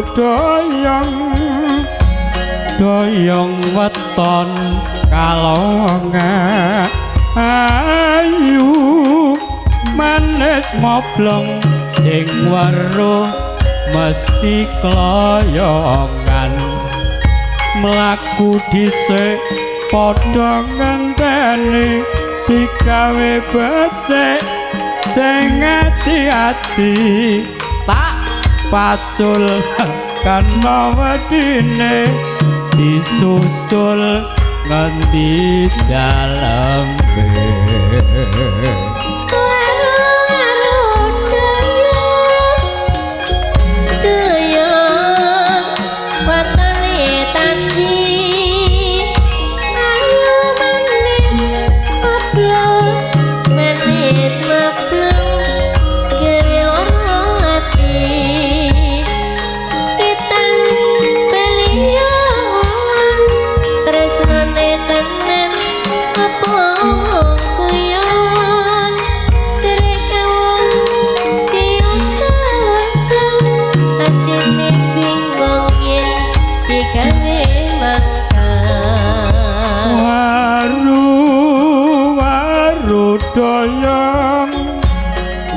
doyong doyong weton kalongan ayu manis moblong sing weruh mesti kloyongan mlaku dhisik padha ngenteni digawe becik sing ati-ati tak pacul kana wedine disusul nganti dalem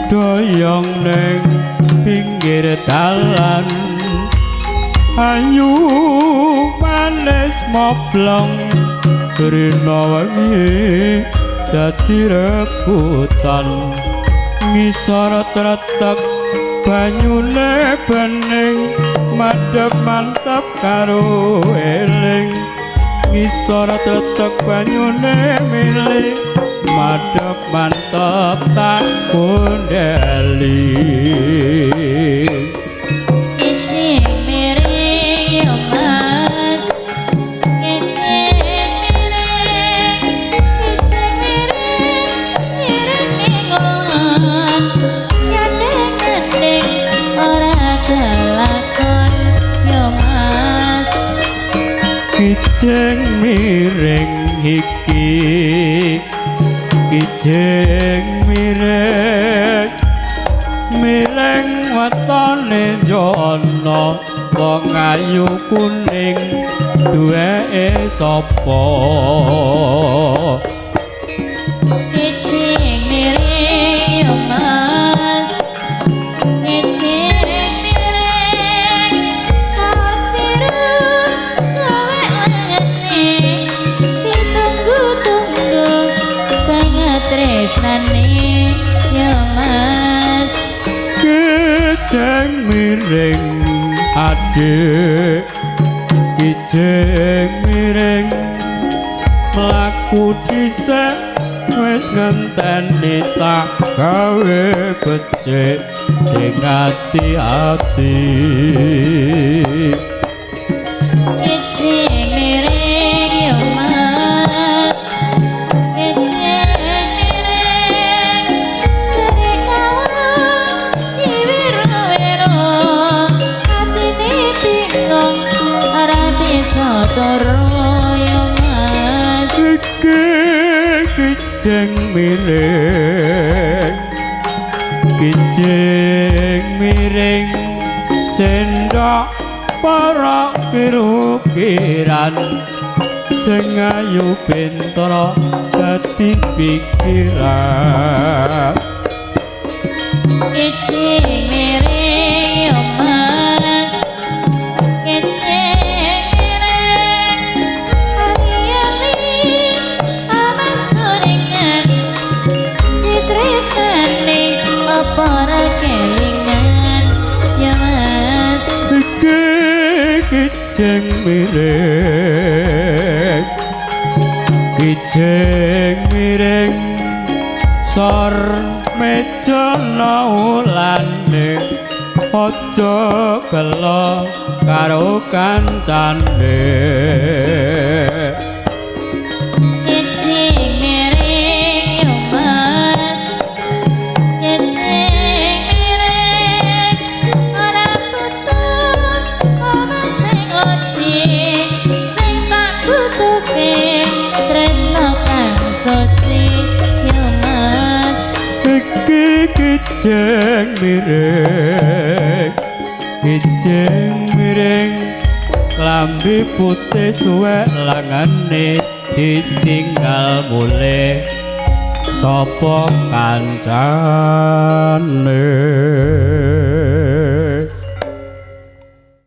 doyong ning pinggir dalan ayu manis moblong rina wengi dadi rebutan ngisor tretek banyune bening madhep mantep karo eling ngisor tretek banyune milih madhep mantep tak kondeli ijing miring yo mas ijing miring miring ngon gandeng-gandeng ora kelakon yo mas ijing miring iki ijing mireng mireng wetone jono wong ayu kuning duweke sapa ijing mireng yo mas ijing mireng kaos biru suwek lengene ditunggu-tunggu tresnane yo mas ijing miring adik ijing miring mlaku dhisik wis ngenteni tak gawe becik sing ati-ati ijing miring yo mas kijing miring kijing miring sendok para pirukiran sing ayu bentara dadi pikiran kijing miring yo mas kijing miring ali-ali amas kuningan ditresnane apa ora kelingan yo mas kijing miring kijing miring sor meja naulane aja gelo karo kancane ijing miring yo mas ijing miring ora butuh ana sing oci sing tak butuhke tresno kang suci yo mas iki kijing miring kijing klambi putih suwek langane ditinggal mulih sapa kancane